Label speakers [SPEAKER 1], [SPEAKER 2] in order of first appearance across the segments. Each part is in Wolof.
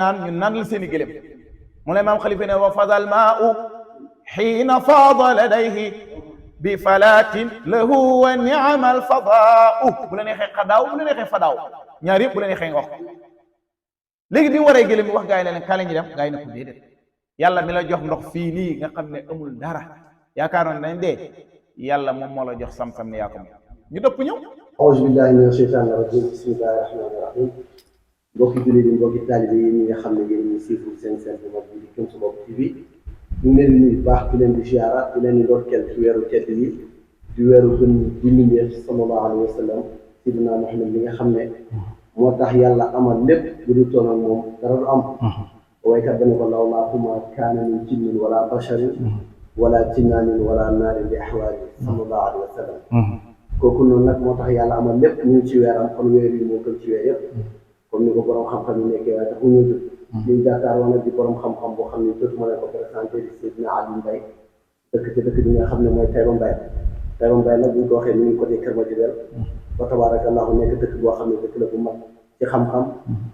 [SPEAKER 1] ñu nandal seeni gëlëm mu ne maam xalifa ne wa fadal maa'u xiina faada ladayhi bi falaatin lahu wa ni'amal fadaa'u bu la neexee xadaaw bu la neexee fadaaw ñaar yëpp bu la neexee nga wax léegi bi mu waree gëlëm bi wax gaa yi ne leen kaale ñu dem gaa yi ne ko déedéet yàlla mi la jox ndox fii nii nga xam ne amul dara yaakaaroon nañ dee yàlla moom moo la jox sam-sam ne yaa ko moom ñu dëpp ñëw
[SPEAKER 2] auzu billahi mina sheytaani rajim bismillahi rahmaani rahim mbokki jullit yi mbokki taalibe yi ñi nga xam ne yéen ñi siiful seen bu mag bi di Kémsu Bopp TV ñu ngi leen di nuyu baax di leen di ziara di leen di ndokkeel ci weeru tedd yi di weeru gën di mbindeef sallallahu alayhi wa sallam sidina Muhammad li nga xam ne moo tax yàlla amal lépp bu dul toon ak moom dara du am waykat ba ne ko lawlaahu maa kaana min jinnin wala basharin wala jinnaanin wala naarin bi ahwaali sallallahu alayhi wa sallam kooku noonu nag moo tax yàlla amal lépp ñu ngi ci weeram kon weer yi moo gën ci weer yëpp comme ni ko borom xam-xam yi nekkee waaye tax mu ñëw jóg liñ jàkkaarloo nag di borom xam-xam boo xam ne jotuma leen ko présenté di Seydina Ali Mbaye dëkk ci dëkk bi nga xam ne mooy Taïba Mbaye Taïba Mbaye nag buñ ko waxee ni ngi côté Kër Madiabel fa tabarakallahu nekk dëkk boo xam ne dëkk la bu mag ci xam-xam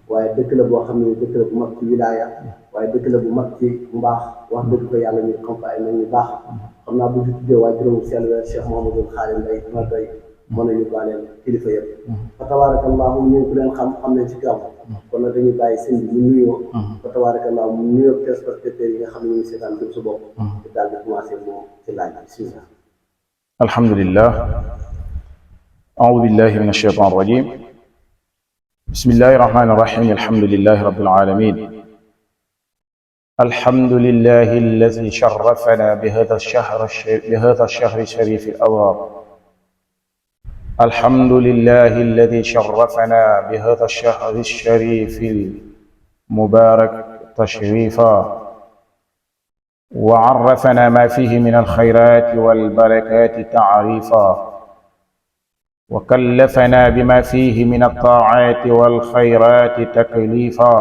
[SPEAKER 2] waaye dëkk la boo xam ne dëkk la bu mag ci wilaaya waaye dëkk la bu mag ci mbaax wax dëgg ko yàlla ñu xam fa ay nag ñu baax xam naa bu ñu tuddee waaye juróomu sell weer Cheikh Mouhamadoul Khadim Mbaye dina doy mën a yóbbaaleel kilifa yëpp fa tabarakallahu ñu ku leen xam nañ ci gàmm kon nag dañuy bàyyi sëñ bi mu nuyoo fa tabarakallahu mu nuyoo téléspectateurs yi nga xam ne ñu ngi seetaan Kémsu Bopp di daal di commencé moom ci laaj bismillah
[SPEAKER 1] alhamdulillah a'uudu billahi min ash-shaytaan ar-rajiim bismillahi rahmaani rahiim alhamdulillahi rabbil aalamiin alhamdulillahi allazii sharrafanaa bihaaza ash-shahri ash-shariif al-awwaal الحمد لله الذي شرفنا بهذا الشهر الشريف المبارك تشريفا وعرفنا ما فيه من الخيرات والبركات تعريفا وكلفنا بما فيه من الطاعات والخيرات تكليفا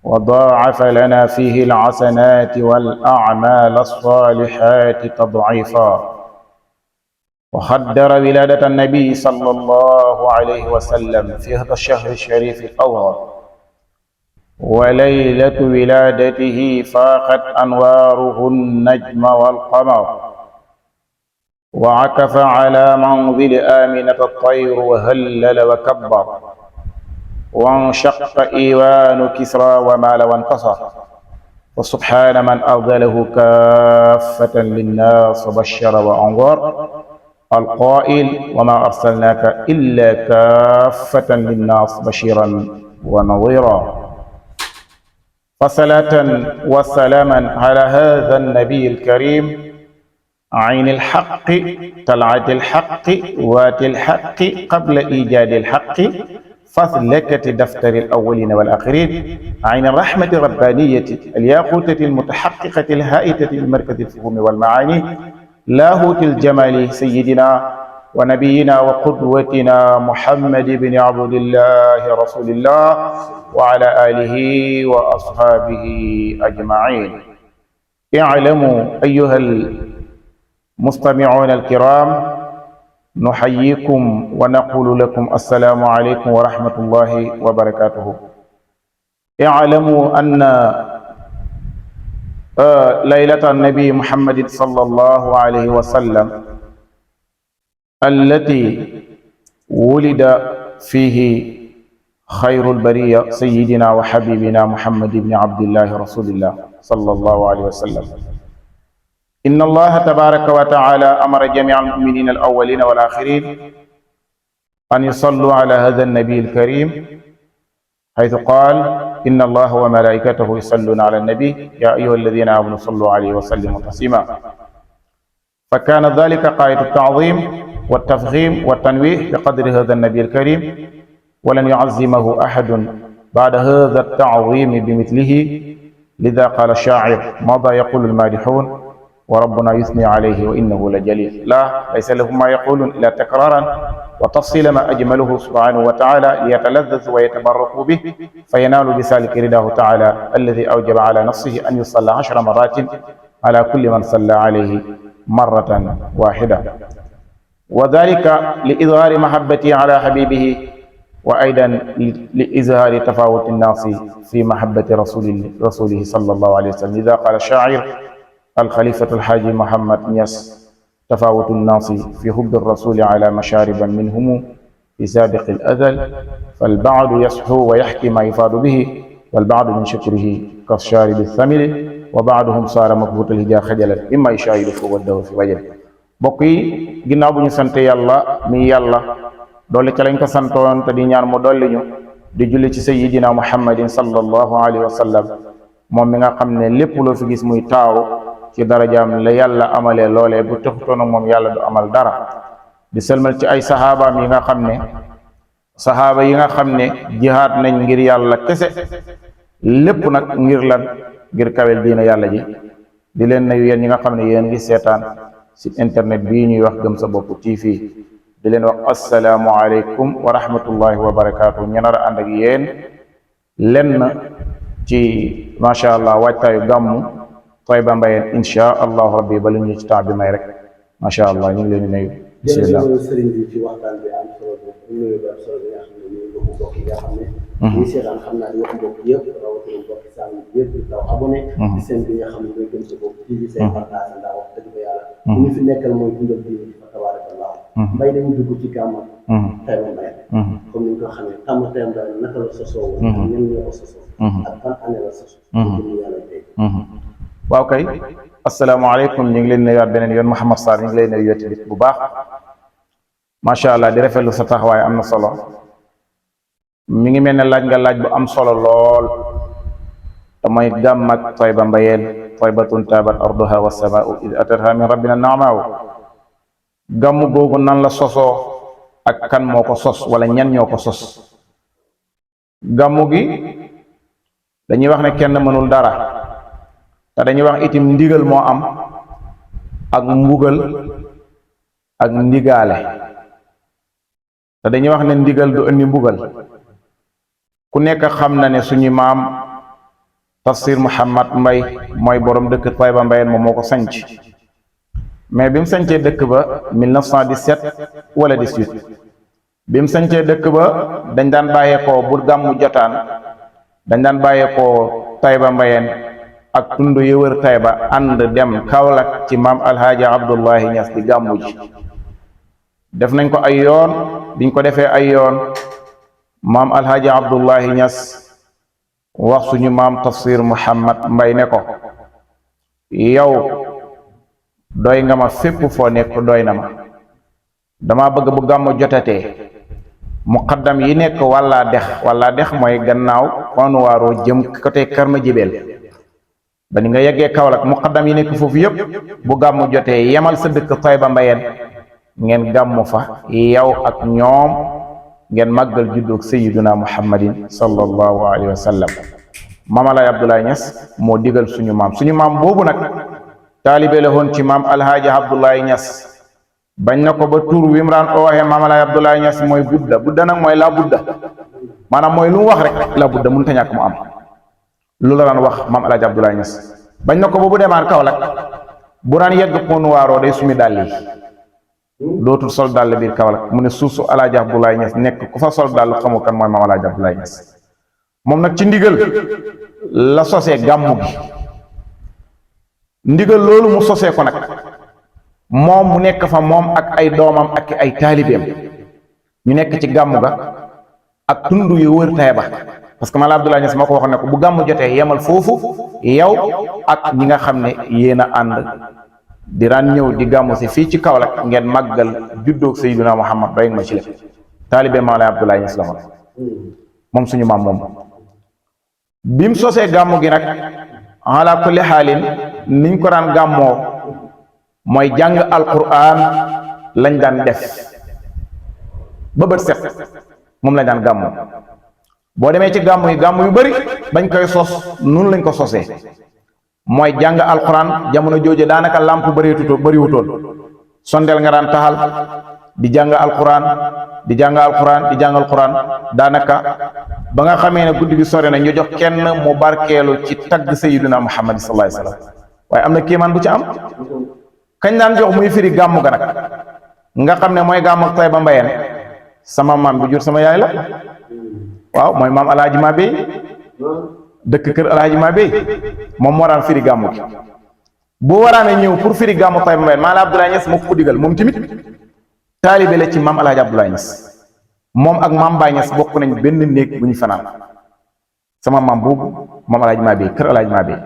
[SPEAKER 1] وضاعف لنا فيه الحسنات والأعمال الصالحات تضعيفا وخدر ولادة النبي صلى الله عليه وسلم في هذا الشهر الشريف الأول وليلة ولادته فاقت أنواره النجم والقمر وعكف على منزل آمنة الطير وهلل وكبر وانشق إيوان كسرى ومال وانتصر وسبحان من أرسله كافة للناس وبشر وأنذر القائل وما أرسلناك إلا كافة للناس بشيرا ونظيرا فصلاة وسلاما على هذا النبي الكريم عين الحق طلعة الحق وات الحق قبل إيجاد الحق فثلكة دفتر الأولين والآخرين عين الرحمة الربانية الياقوتة المتحققة الهائتة لمركز الفهوم والمعاني لاهوت الجمال سيدنا ونبينا وقدوتنا محمد بن عبد الله رسول الله وعلى آله وأصحابه أجمعين اعلموا أيها المستمعون الكرام نحييكم ونقول لكم السلام عليكم ورحمة الله وبركاته اعلموا أن ليلة النبي محمد صلى الله عليه وسلم التي ولد فيه خير البرية سيدنا وحبيبنا محمد بن عبد الله رسول الله صلى الله عليه وسلم إن الله تبارك وتعالى أمر جميع المؤمنين الأولين والآخرين أن يصلوا على هذا النبي الكريم حيث قال إن الله وملائكته يصلون على النبي يا أيها الذين آمنوا صلوا عليه وسلموا تسليما فكان ذلك غاية التعظيم والتفخيم والتنويه بقدر هذا النبي الكريم ولن يعظمه أحد بعد هذا التعظيم بمثله لذا قال الشاعر ماذا يقول المادحون وربنا يثني عليه وإنه لجليل لا ليس له ما يقول إلا تكرارا وتفصيل ما أجمله سبحانه وتعالى ليتلذذ ويتبركوا به فينال بسالك رداه تعالى الذي أوجب على نفسه أن يصلى 10 مرات على كل من صلى عليه مرة واحدة وذلك لإظهار محبته على حبيبه وأيضا لإظهار تفاوت الناس في محبة رسوله صلى الله عليه وسلم. لذا قال الشاعر الخليفة الحاج محمد نياس: تفاوت الناس في حب الرسول على مشارب منهم في سابق الأزل، فالبعض يصحو ويحكي ما يفاد به، والبعض من شكره كالشارب الثمل، وبعضهم صار مكبوت الهجا خجلا إما يشاهد فوق الدور في وجه. بقي ginnaaw bu ñu sante yàlla mi yàlla dolli ca lañ ko santoon te di ñaan mu dolli ñu di julli ci sayyidina muhammadin sallallahu alayhi wa sallam, moom mi nga xam ne lépp loo fi gis muy taaw ci darajaam la yàlla amalee loolee, bu taxutoon ak moom yàlla du amal dara. di sëlmal ci ay saxaabaam yi nga xam ne saxaaba yi nga xam ne jihaad nañ ngir yàlla kese, lépp nag ngir lan? ngir kawel diina yàlla ji. di leen nuyu yéen ñi nga xam ne yéen ngi seetaan ci internet bii ñuy wax Gëm Sa Bopp TV, di leen wax assalaamu aleykum wa rahmatullahi wa barakaatu. ñu nar a ànd ak yéen lenn ci macha allah waajtaayu gàmmu Taïba Mbayeen insha allahu rabbi ba lu ñu ci temps bi may rek macha allah ñu ngi leen di nuyu. bismillah
[SPEAKER 2] sëriñ bi ci waxtaan bi am solo nuyu ba solo bi nga xam ne ñuy mbokk yi nga xam ne ñuy seetaan xam naa ñoo mbokk yëpp rawatina mbokki sàmm yëpp di daw abonné ci seen bi nga xam ne mooy Gëm Sa Bopp TV seen partage ndax wax dëgg fa yàlla ñu fi nekkal mooy dundal diine di fa tabarakallah. mbay dañu dugg ci gàmmu Taïba Mbayeen comme ni ñu ko xamee gàmmu Taïba Mbayeen naka la sosoo woon ak ñan ñoo ko sosoo ak ban année la sosoo ñu yàlla tey.
[SPEAKER 1] waaw kay asalaamaaleykum, ñu ngi leen nuyuwaat beneen yoon. Mouhamed Sarr ñu ngi lay nuyu tamit bu baax macha allah di rafetlu sa taxawaay, am na solo. mi ngi mel ne laaj nga laaj bu am solo lool te mooy gàmm ak Taïba Mbayeen. taybatun taabat arduha wasamaau id atatha min rabbina naamaaw. gàmm googu nan la sosoo ak kan moo ko sos wala ñan ñoo ko sos? gàmmu gi dañuy wax ne kenn mënul dara, te dañuy wax itim ndigal moo am ak mbugal ak ndigaale, te dañuy wax ne ndigal du indi mbugal. ku nekk xam na ne suñu maam Tafsir Muhammad Mbay mooy borom dëkk Taïba Mbayeen, moom moo ko sanc. mais bi mu sancee dëkk ba 1917 wala 18, bi mu sancee dëkk ba dañ daan bàyyeekoo bu gàmmu jotaan dañ daan bàyyeekoo Taïba Mbayeen ak tund yi wër Taïba ànd dem Kaolack ci maam Alhaaji Abdullahi Ñas di gàmmu ji. def nañ ko ay yoon, biñ ko defee ay yoon maam Alhaaji Abdullahi Ñas wax suñu maam Tafsir Muhammad Mbay ne ko yow doy nga ma fépp foo nekk doy na ma, dama bëgg bu gàmmu jotatee muqaddam yi nekk walla dex mooy gannaaw konwaaroo jëm côté Kër Madiabel ba ni nga yeggee Kaolack, muqaddam yi nekk foofu yépp bu gàmmu jotee yemal sa dëkk Taïba Mbayeen ngeen gàmmu fa yow ak ñoom ngeen màggal juddug sayyiduna muhammadin sallallahu alayhi wa sallam. maam Alaaji Abdoulaye Niass moo digal suñu maam boobu nag taalibe la woon ci maam Alhaaji Abdoulaye Niass. bañ na ko ba tur wi mu daan ooxee maam Alaaji Abdoulaye Niass mooy budda nag mooy la budda, maanaam mooy lu mu wax rek la budda mënut a ñàkk mu am. lu la daan wax maam Alaaji Abdoulaye Niass. bañ na ko ba bu demaan Kaolack bu daan yegg Pointe Noire day sumi dàll yi, dootul sol dàll biir Kaolack. mu ne suuf su Alaaji Abdoulaye Niass nekk ku fa sol dàll xamu kan mooy maam Alaaji Abdoulaye Niass. moom nag ci ndigal la sosee gàmmu gi. ndigal loolu mu sosee ko nag moom mu nekk fa moom ak ay doomam ak ay taalibeem ñu nekk ci gàmmu ga ak tund yu wër Taïba, parce que maam Abdoulaye Niass moo ko waxoon ne ko bu gàmmu jotee yemal foofu yow ak ñi nga xam ne yéen a ànd di daan ñëw di gàmmu si fii ci Kaolack ngeen màggal juddoog Sayyiduna Muhammad doy ma ci lépp. taalibe maam Abdoulaye Niass la moom suñu maam moom. bi mu sosee gàmmu gi nag ala kulli xaalin niñ ko daan gàmmoo mooy jàng alquran lañ daan def ba bët set, moom lañ daan gàmmoo. boo demee ci gàmmu yi yu bari bañ koy sos noonu lañ ko sosee, mooy jàng alquran. jamono jooju daanaka làmp bariwutoon, sondeel nga daan taxal di jàng alquran daanaka ba nga xamee ne guddi gi sore na ñu jox kenn mu barkeelu ci tagg sayyiduna Muhammad sallallahu alayhi wasallam. waaye am na kéemaan bu ci am, kañ daan jox muy firi gàmmu ga nag nga xam ne mooy gàmmu Taïba Mbayeen sama maam bi jur sama yaay la waaw mooy maam alaaji Mabey dëkk kër alaaji Mabey moom moo daan firi gàmmu gi bu waraan a ñëw pour firi gàmmu Taïba Mbayeen maam Abdoulaye Niass moo ko digal moom tamit taalibe la ci maam alaaji Abdoulaye Niass moom ak maam Baye Niass bokk nañ benn néeg bu ñu fanaan sama maam boobu maam alaaji Mabey kër alaaji Mabey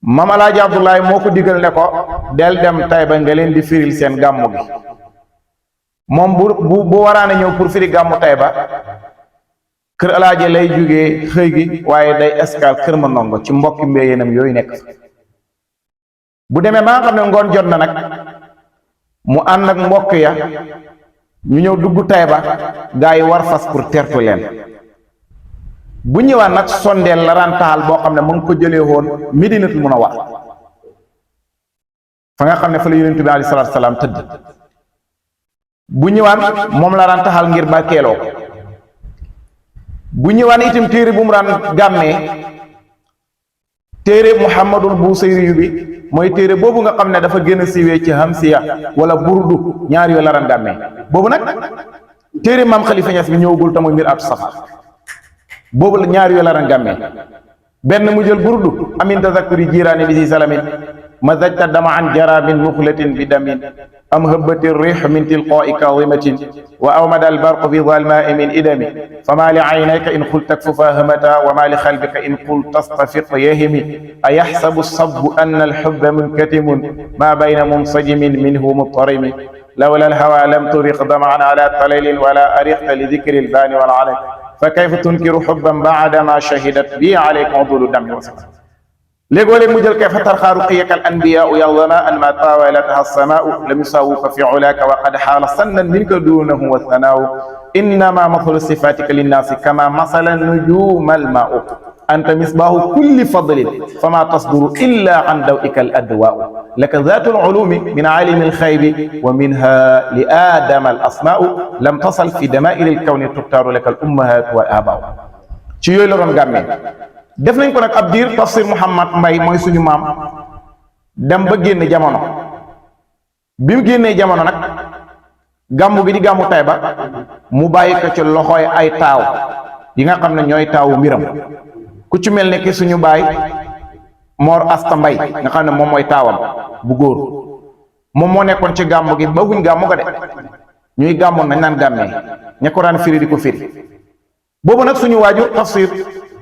[SPEAKER 1] maam alaaji Abdoulaye moo ko digal ne ko del dem Taïba nga leen di firil seen gàmmu gi moom bu waraan a ñëw pour firi gàmmu Taïba kër alaaji lay jógee xëy gi waaye day escale kër ma ndongo ci mbokki mbéyeenam yooyu nekk bu demee ba nga xam ne ngoon jot na nag mu ànd ak mbokk ya ñu ñëw dugg Taïba gaa yi war fas pour tertu leen bu ñëwaan nag sondeel la daan taal boo xam ne mu ngi ko jëlee woon Medinatul Munawwara fa nga xam ne fa la yonent bi alayhi salaatu salaam tëdd bu ñëwaan moom la daan taxal ngir barkeeloo ko bu ñëwaan itam téere bu mu daan gàmmee téere Muhammadul Busayri bi mooy téere boobu nga xam ne dafa gën a siiwee ci Hamsiya wala Burdu ñaar yooyu la daan gàmmee boobu nag téere maam Khalifa Niass bi ñëwagul te mooy Mir'atu Safa boobu la ñaar yooyu la daan gàmmee benn mu jël Burdu amin tazakkuri jiiraani bi si salamin mazajta dama an jarabin muxlatin bi damin am hëbbati rih min tilqaai kaadimatin wa awmada albarqu fi dalmaai min idami fama li aynayka in qulta takfufa hamata wa ma li xalbika in qult tastafiq yahimi ayaxsabu sabu anna alxubba munkatimun ma bayna munsajimin minhu mutarimi lawla alhawa lam turiq damaan ala talalin wala ariqta li dikri albaani walalam fa kayfa tunkiru xubban baadama shahidat bi alayka udulu dami wa léegoo-léeg mu jël kay fa tarxaaru qiyaka al anbiyaau yardana an ma tawalataha alsamaau lam yusawuka fi ulaaka wa qad xaala sannan minka duunahu wa thanaawu innama mathalu sifatika linnaasi kama masala nujuma almaau anta misbaahu kulli fadlin fama tasduru illa an dawika al adwaau laka zaatu alulumi min aalimi alxaybi wa minha li aadama al asmaau lam tasal fi damairi alkawni tuktaaru laka al ummahaatu wal abaau ci yooyu la doon gàmmee def nañ ko nag ab diir tafsir Mouhamad Mbay mooy suñu maam dem ba génn jamono bi mu génnee jamono nag gàmmu gi di gàmmu Taïba mu bàyyi ko ci loxooy ay taaw yi nga xam ne ñooy taawu mbiram ku ci mel ne ki suñu baay Mor Asta Mbay nga xam ne moom mooy taawam bu góor moom moo nekkoon ci gàmmu gi ba wuñ gàmmu ga de ñuy gàmmoon nañ naan gàmmee ña ko daan firi di ko firi boobu nag suñu waajur tafsir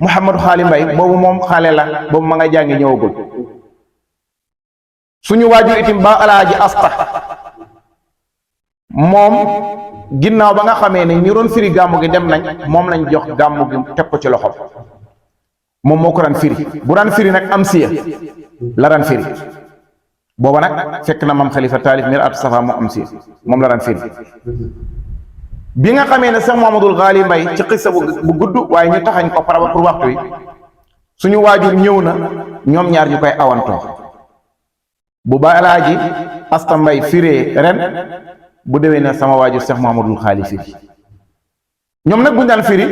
[SPEAKER 1] Mouhamadou Xaali Mbay boobu moom xale la boobu ma nga jàngi ñëwagul suñu waajur itim ba alaaji Asta moom ginnaaw ba nga xamee ne ñi doon firi gàmmu gi dem nañ moom lañ jox gàmmu gi teg ko ci loxo moom moo ko daan firi bu daan firi nag am siya la daan firi booba nag fekk na mam Xalifa taalif Mir'atu Safa moo am siya moom la daan firi bi nga xamee ne Cheikh Mouhamadoul Ghali Mbay ci xissa bu gudd waaye ñu taxañ ko par pour waxtu wi suñu waajur ñëw na ñoom ñaar ñu koy awantoo bu ba alaaji Asta Mbay firee ren bu déwee ne sama waajur Cheikh Mouhamadoul Ghali firi ñoom nag buñu daan firi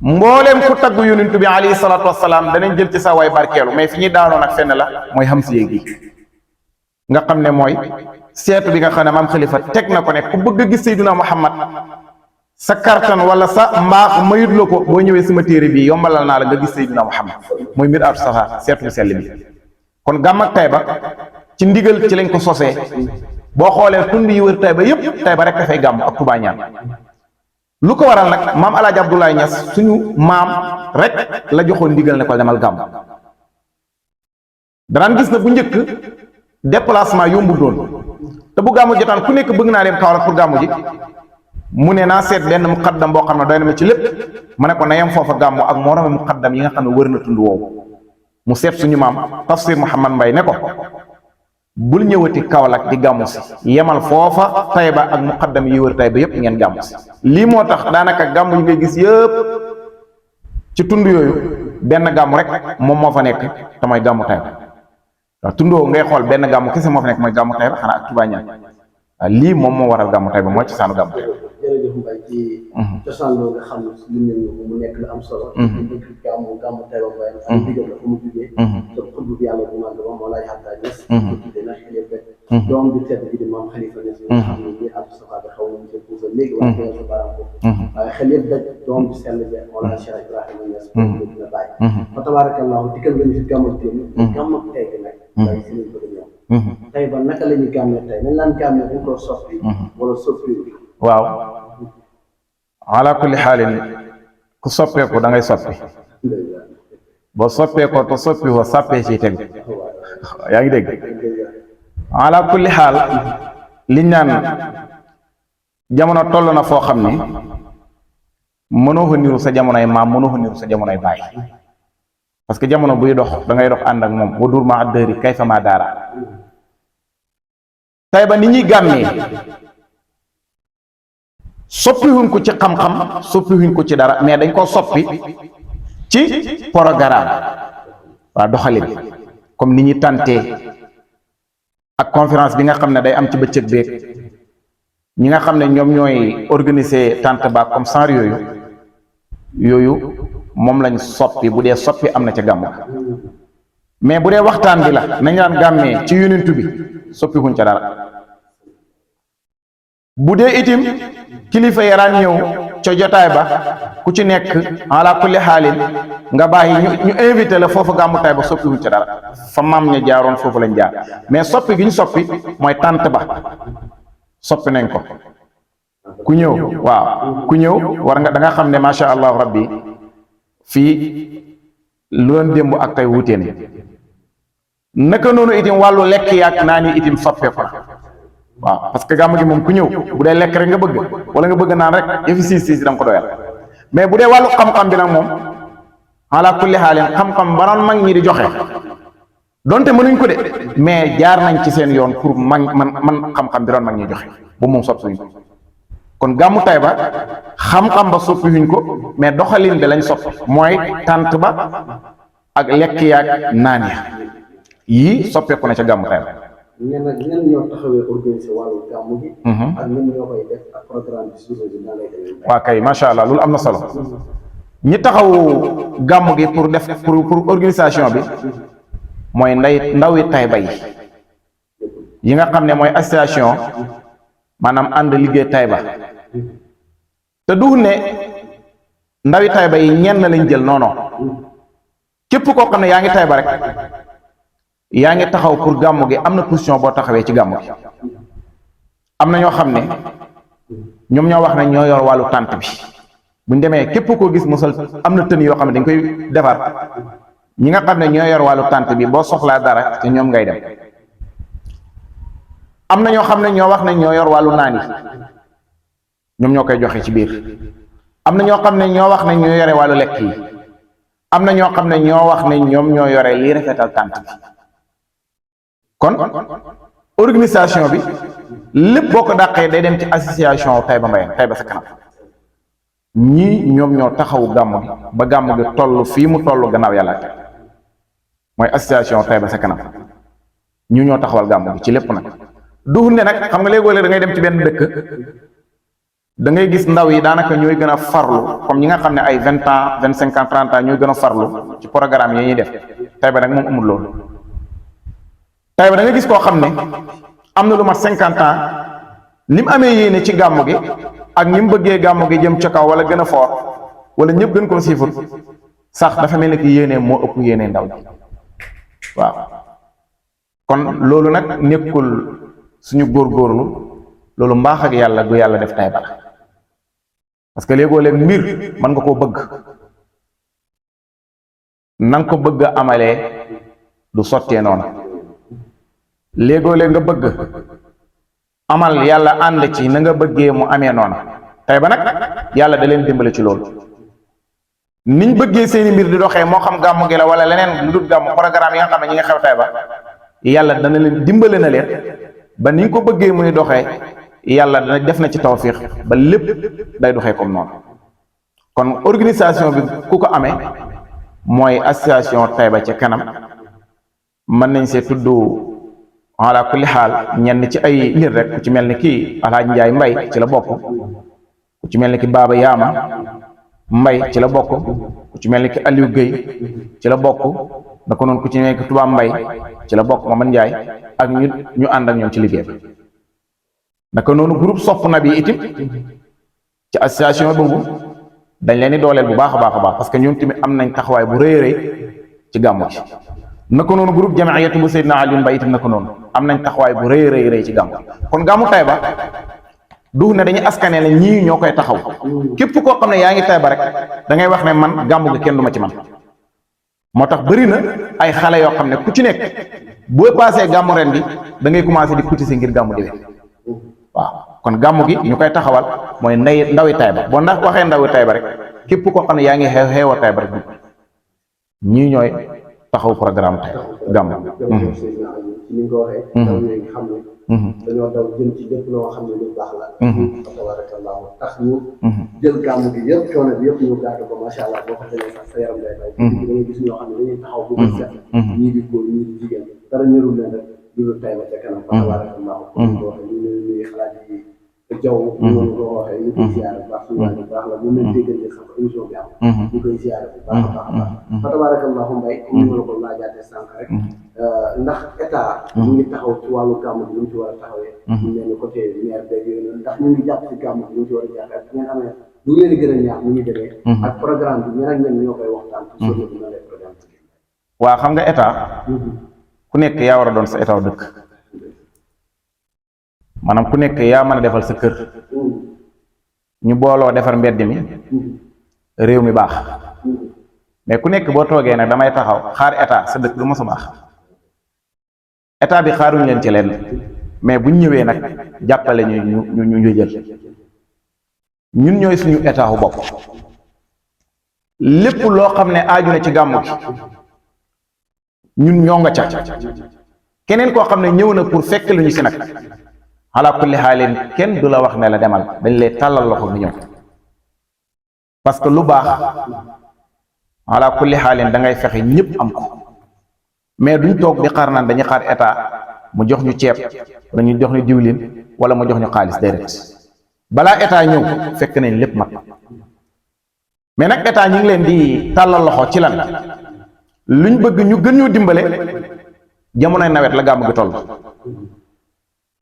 [SPEAKER 1] mbooleem ku tagg yonent bi alayhi salaatu wassalaam danañ jël ci sa waay barkeelu mais fi ñuy daanoon ak fenn la mooy Hamsiya gi nga xam ne mooy seetu bi nga xam ne maam Xalifa teg na ko ne ku bëgg a gis Seydina Muhammad sa kartan wala sa mbaax mayut la ko boo ñëwee sama téere bii yombalal naa la nga gis Seydina Muhammad mooy Mir'atu Safa seetu bu sell bi kon gàmm ak Taïba ci ndigal ci lañ ko sosee boo xoolee tund yi wër Taïba yépp Taïba rek dafay gàmm ak Touba Ñaan lu ko waral nag maam Alaaji Abdoulaye Niass suñu maam rek la joxoon ndigal ne ko demal gàmm danaan gis na bu njëkk déplacement yombul doon te bu gàmmu jotaan ku nekk bëgg naa dem Kaolack pour gàmmu ji mu ne naa seet benn muqaddam boo xam ne doy na ma ci lépp ma ne ko na yem foofa gàmmu ak moroom muqaddam yi nga xam ne wër na tund woowu mu seet suñu maam tafsir Mouhamad Mbay ne ko bul ñëwati Kaolack di gàmmu si yemal foofa Taïba ak muqaddam yi wër Taïba yépp ngeen gàmmu si lii moo tax daanaka gàmmu yi ngay gis yëpp ci tund yooyu benn gàmmu rek moom moo fa nekk te mooy gàmmu Taïba waaw tundoo ngay xool benn gàmmu kese moo fa nekk mooy gàmmu Taïba xanaa ak Touba Ñaan waaw lii moom moo waral gàmmu Taïba mooy cosaanu gàmmu Taïba.
[SPEAKER 2] jërëjëf Mbaye ci cosaan loolu nga xam ne lu mel mu nekk lu am solo. dëgg gàmmu Taïba Mbaye am digal la fu mu jugee te xutbu yàlla bu mag ba moo laaj Abdoulaye Niass tuddee na doom bi tedd bi di maam Khalifa Niass nga xam ne nii Abdou Safa bi xaw na mu jël léegi wax sa baram ko waaye xel yëpp daj doom bi sell bi Mawlana Cheikh Ibrahima Niass dina bàyyi fa tabarakallahu dikkal nga ñu fi gàmmu téem gàmmu tey gi nag waaye si lañ bëgg ñëw tey ba naka la ñuy gàmmee tey nañ laan gàmmee dañ koo soppi wala soppi
[SPEAKER 1] waaw ala kulli xaalin ku soppeeku da ngay soppi boo soppeekoo te soppi woo sàppee ci tegu yaa ngi dégg ala kulli xaal liñ naan jamono toll na foo xam ne mënoo ko niru sa jamonoy maam mënoo ko niru sa jamonoy baay parce que jamono buy dox da ngay dox ànd ak moom wa dur ma addëri kay fa ma daara tey ba ni ñuy gàmmee soppiwuñ ko ci xam-xam soppiwuñ ko ci dara mais dañ koo soppi ci programme waa doxalin comme ni ñuy tàntee ak conférence bi nga xam ne day am ci bëccëg beeg ñi nga xam ne ñoom ñooy organiser tànt ba comme genre yooyu moom lañ soppi bu dee soppi am na ca gàmmu mais bu dee waxtaan bi la nañ daan gàmmee ci yonent bi soppiwuñ ca dara bu dee itim kilifa yaraan ñëw ca jotaay ba ku ci nekk ala kulli xaalin nga bàyyi ñu invité la foofu gàmmu tay ba soppiwuñ ca dara fa maam ña jaaroon foofu lañ jaar mais soppi gi ñu soppi mooy tànt ba soppi nañ ko ku ñëw waaw ku ñëw war nga da nga xam ne macha allah rabbi fii lu doon démb ak tey wuutee ne naka noonu itim wàllu lekk yaak naa ni itim soppeeku na waaw parce que gàmm gi moom ku ñëw bu dee lekk rek nga bëgg wala nga bëgg naan rek yëfi siis da nga ko doyal mais bu dee wàllu xam-xam bi nag moom ala kulli xaalin xam-xam ba noon mag ñi di joxe donte mënuñ ko de mais jaar nañ ci seen yoon pour man xam-xam bi doon mag ñi joxe bu moom soppiwuñ ko kon gàmmu tay ba xam-xam ba soppiwuñ ko mais doxalin bi lañ soppi mooy tànt ba ak lekk yaak naan ya yii soppeeku na ca gàmmu tay ba
[SPEAKER 2] ñenn ñoo taxawee organiser wàllu gàmmu gi ak ñen ñoo koy def ak programme bi suuf bi nan lay demee
[SPEAKER 1] waa kay macha allah loolu am na solo ñi taxaw gàmmu gi pour def pour organisation bi mooy ndawi Tayba yi nga xam ne mooy association maanaam ànd liggéey Tayba te du ne ndawi Tayba yi ñenn lañ jël non képp koo xam ne yaa ngi Tayba rek yaa ngi taxaw pour gàmmu gi am na position boo taxawee ci gàmmu gi am na ñoo xam ne ñoom ñoo wax ne ñoo yor wàllu tànt bi buñ demee képp koo gis mosal am na tën yoo xam ne dañ koy defar ñi nga xam ne ñoo yor wàllu tànt bi boo soxlaa dara te ñoom ngay dem am na ñoo xam ne ñoo wax ne ñoo yor wàllu naan yi ñoom ñoo koy joxe ci biir am na ñoo xam ne ñoo wax ne ñoo yore wàllu lekk yi am na ñoo xam ne ñoo wax ne ñoom ñoo yore lii rafetal tànt bi kon organisation bi lépp boo ko dàqee day dem ci association Tayba Mbayeen Tayba sa kanam ñii ñoom ñoo taxawu gàmmu gi ba gàmmu gi toll fii mu toll gannaaw yàlla mooy association Tayba sa kanam ñu ñoo taxawal gàmmu gi ci lépp nag du ne nag xam nga léegoo-léeg da ngay dem ci benn dëkk da ngay gis ndaw yi daanaka ñooy gën a farlu comme ñi nga xam ne ay 20 ans 25 ans 30 ans ñooy gën a farlu ci programme yi ñuy def Tayba nag moom amul loolu Tayba da nga gis koo xam ne am na lu mat 50 ans ni mu amee yéene ci gàmmu gi ak ni mu bëggee gàmmu gi jëm ca kaw wala gën a foor wala ñëpp gën koo siifur sax dafa mel ni ki yéene moo ëpp yéene ndaw ji waaw kon loolu nag nekkul suñu góorgóorlu loolu mbaax ak yàlla gu yàlla def Tayba la parce que léegoo-léeg mbir mën nga koo bëgg na nga ko bëgg a amalee du sottee noonu léegoo-léeg nga bëgg amal yàlla ànd ci na nga bëggee mu amee noonu Tayba nag yàlla da leen dimbale ci loolu niñ bëggee seeni mbir di doxee moo xam gàmmu gi la wala leneen lu dul gàmmu programme yi nga xam ne ñi nga xew Tayba yàlla dana leen dimbale na leen ba niñ ko bëggee muy doxee yàlla dana def na ci tawfiix ba lépp day doxee comme noonu kon organisation bi ku ko amee mooy association Tayba ca kanam mën nañ see tudd ala kulli xaal ñenn ci ay nit rek ku ci mel ni kii Alhaaj Njaay Mbay ci la bokk ku ci mel ni ki Baaba Yaama Mbay ci la bokk ku ci mel ni ki Aliou Guèye ci la bokk da ko noonu ku ci mel ni ki Tuubaa Mbay ci la bokk Mamad Njaay ak ñu ànd ak ñoom ci liggéey bi naka noonu groupe Sopp Nabi itim ci association boobu dañ leen di dooleel bu baax a baax a baax parce que ñun tamit am nañ taxawaay bu rëy a rëy ci gàmmu gi naka noonu groupe jamaiyatu bu Seydina Alioune Mbaye itam naka noonu am nañ taxawaay bu rëy a rëy ci gàmmu kon gàmmu Taïba du ne dañuy askane la ñii ñoo koy taxaw képp koo xam ne yaa ngi Taïba rek da ngay wax ne man gàmmu gi kenn du ma ci man moo tax bëri na ay xale yoo xam ne ku ci nekk boo paasee gàmmu ren bi da ngay commencé di cotiser ngir gàmmu déwén waaw kon gàmmu gi ñu koy taxawal mooy ndawi Taïba boo ndax waxee ndawi Taïba rek képp koo xam ne yaa ngi xeewa Taïba rek dugg ñii ñooy taxaw programme Taïba gàmmu
[SPEAKER 2] ci ni nga ko waxee daw yooyu nga xam ne dañoo daw jëm ci lépp loo xam ne lu baax la fa tabarakallahu tax ñu jël gàmmu gi yëpp coono bi yëpp ñu gàddu ko macha allah boo ko jëlee sax sa yaram day daw da ngay gis ñoo xam ne dañuy taxaw bu ko set ñii di góor ñii di jigéen dara ñërul leen rek lu Taïba ca kanam fa tabarakallahu ko waxee ñu nuy xalaat yi jaw noonu ko waxee ñu koy ziyaare bu baax suñu waa bu baax la bu leen déggante sax émission bi am ñu koy ziyaare bu baax a baax a baax fa tabarakallahu Mbaye comme ni ma la ko laajaatee sànq rek ndax état ñu ngi taxaw ci wàllu gàmmu bi ñu ci war a taxawee ñu mel ni côté maire beeg yooyu noonu ndax ñu ngi jàpp ci gàmmu bi ñu ci war a jàpp ak ngeen amee lu leen di gën a ñaax ñu ngi demee ak programme bi ñen ak ñen ñoo koy waxtaan ci solo bi na lay programme
[SPEAKER 1] waa xam nga état ku nekk yaa war a doon sa état dëkk maanaam ku nekk yaa mën a defal sa kër ñu booloo defar mbedd mi réew mi baax mais ku nekk boo toogee nag damay taxaw xaar état sa dëkk du mos a baax état bi xaaruñ leen ci leen mais buñ ñëwee nag jàppale ñu jël ñun ñooy suñu état wu bopp lépp loo xam ne aaju na ci gàmmu gi ñun ñoo nga ca keneen koo xam ne ñëw na pour fekk lu ñu si nag ala kulli xaalin kenn du la wax ne la demal dañ lay tàllal loxo nga ñëw parce que lu baax ala kulli xaalin da ngay fexe ñëpp am ko mais duñ toog di xaar naan dañuy xaar état mu jox ñu ceeb wala ñu jox ñu diwlin wala mu jox ñu xaalis déedéet balaa état ñëw fekk nañ lépp mat mais nag état ñu ngi leen di tàllal loxo ci lan luñ bëgg ñu gën ñoo dimbale jamonoy nawet la gàmmu gi toll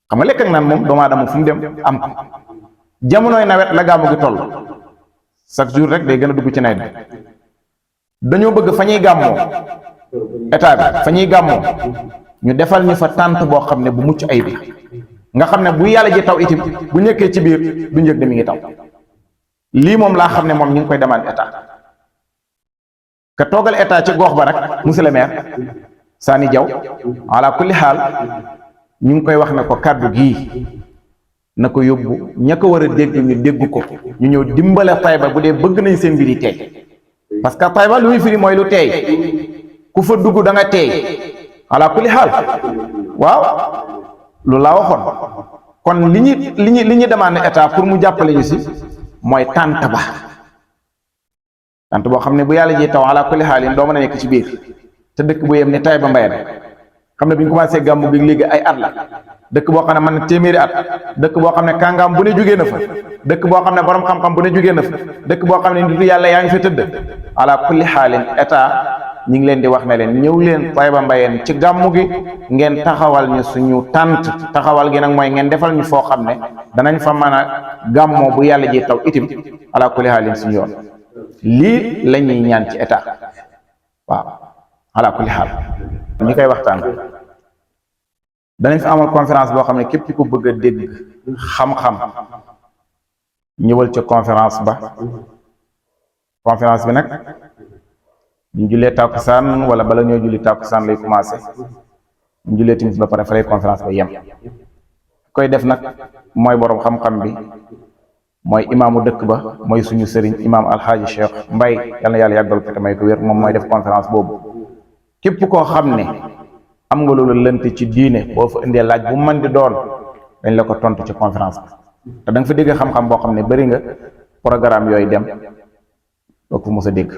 [SPEAKER 1] xam nga lekk ak naan moom doomu aadama fu mu dem am ko jamonoy nawet la gàmmu gi toll chaque jour rek day gën a dugg ci nawet bi dañoo bëgg fa ñuy gàmmoo état bi fa ñuy gàmmoo ñu defal ñu fa tànt boo xam ne bu mucc ayib la nga xam ne bu yàlla ji taw itam bu ñëkkee ci biir du njëg de mi ngi taw lii moom laa xam ne moom ñu ngi koy demande état ka toogal état ci gox ba nag monsieur le maire Sani Diaw ala kulli xaal ñu ngi koy wax ne ko kàddu gii na ko yóbbu ña ko war a dégg ñu dégg ko ñu ñëw dimbale Taïba bu dee bëgg nañ seen mbir yi teey parce que Taïba lu muy firi mooy lu teey ku fa dugg da nga teey ala kulli xaal waaw lu laa waxoon kon li ñu demandé état pour mu jàppale ñu si mooy tànt ba tànt boo xam ne bu yàlla ji taw ala kulli xaal yi doo mën a nekk ci biir te dëkk bu yem ne Taïba Mbaye xam ne bi ñu commencé gàmmu gi léegi ay at la dëkk boo xam ne man na téeméeri at dëkk boo xam ne kàngaam bu ne jógee na fa dëkk boo xam ne borom xam-xam bu ne jógee na fa dëkk boo xam ne nitu yàlla yaa ngi fa tëdd ala kulli xaalin état ñi ngi leen di wax ne leen ñëw leen Taïba Mbayeen ci gàmmu gi ngeen taxawal ñu suñu tànt taxawal gi nag mooy ngeen defal ñu foo xam ne danañ fa mën a gàmmoo bu yàlla ji taw itim ala kulli xaalin suñu yoon lii la ñuy ñaan ci état waaw ala kulli xaal ñi koy waxtaan danañ fi amal conférence boo xam ne képp ku bëgg a dégg xam-xam ñëwal ca conférence ba conférence bi nag ñu jullee tàkkusaan wala bala ñoo julli tàkkusaan lay commencé ñu jullee timis ba pare fa lay conférence ba yem koy def nag mooy boroom xam-xam bi mooy imaamu dëkk ba mooy suñu sëriñ imaam alxaaji Cheikh Mbay yal na yàlla yàggal ko te may ko wér moom mooy def conférence boobu képp koo xam ne am nga loolu lënt ci diine boo fa indee laaj bu mën di doon dañ la ko tontu ci conférence bi te da nga fa dégg xam-xam boo xam ne bëri nga programme yooyu dem doo ko mos a dégg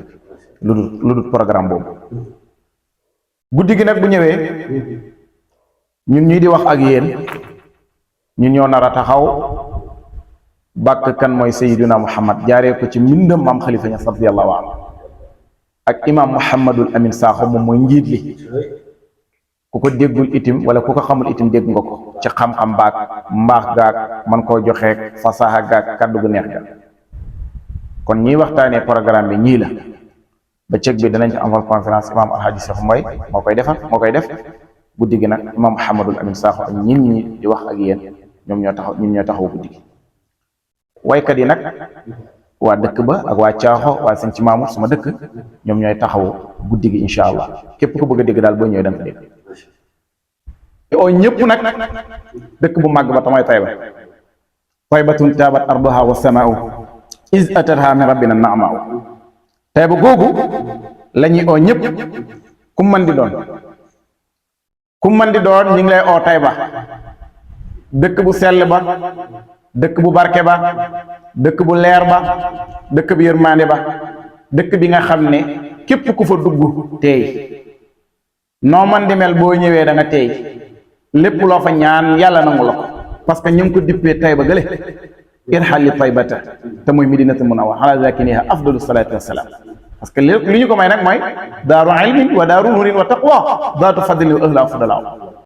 [SPEAKER 1] lu dul programme boobu guddi gi nag bu ñëwee ñun ñii di wax ak yéen ñun ñoo nar a taxaw bàkk kan mooy Sayyiduna Muhammad jaaree ko ci mbindam maam Xalifa Ñas radiyallahu anhu ak imam Muhammadul Amin Sakho moom mooy njiit li ku ko déggul itim wala ku ko xamul itim dégg nga ko ci xam-xam baag mbaax gaag man koo joxeeg fasaxa gaag kàddu gu neex ga kon ñiy waxtaanee programme bi ñii la bëccëg bi danañ ci amal conférence imam alhaji Cheikh Mbaye moo koy def guddi gi nag imam Mouhamadul Amin Sakho ak ñi di wax ak yéen ñoom ñoo taxaw guddi gi waykat yi nag waa dëkk ba ak waa Caaxo waa Sëñ ci Mamour sama dëkk ñoom ñooy taxaw guddi gi incha allah képp ko bëgg a dégg daal boo ñëwee da nga dégg te oo ñëpp nag dëkk bu màgg ba tamay Tayba taybatun taabat arduha wa samaau is atatha min rabbina naamaaw Tayba googu la ñuy oo ñëpp ku mën di doon ñu ngi lay oo Tayba dëkk bu sell ba dëkk bu barke ba dëkk bu leer ba dëkk bu yërmande ba dëkk bi nga xam ne képp ku fa dugg teey noo man di mel boo ñëwee da nga teey lépp loo fa ñaan yàlla nangu la ko parce que ñu ngi ko dippee Tayba gële irxal li taybata te mooy Madinatu Munawwara ala zakiniha afdalu salaatu wassalaam parce que li ñu ko may nag mooy daaru ilmin wa daaru nuurin wa taqwa daatu fadlin wa ahla afdala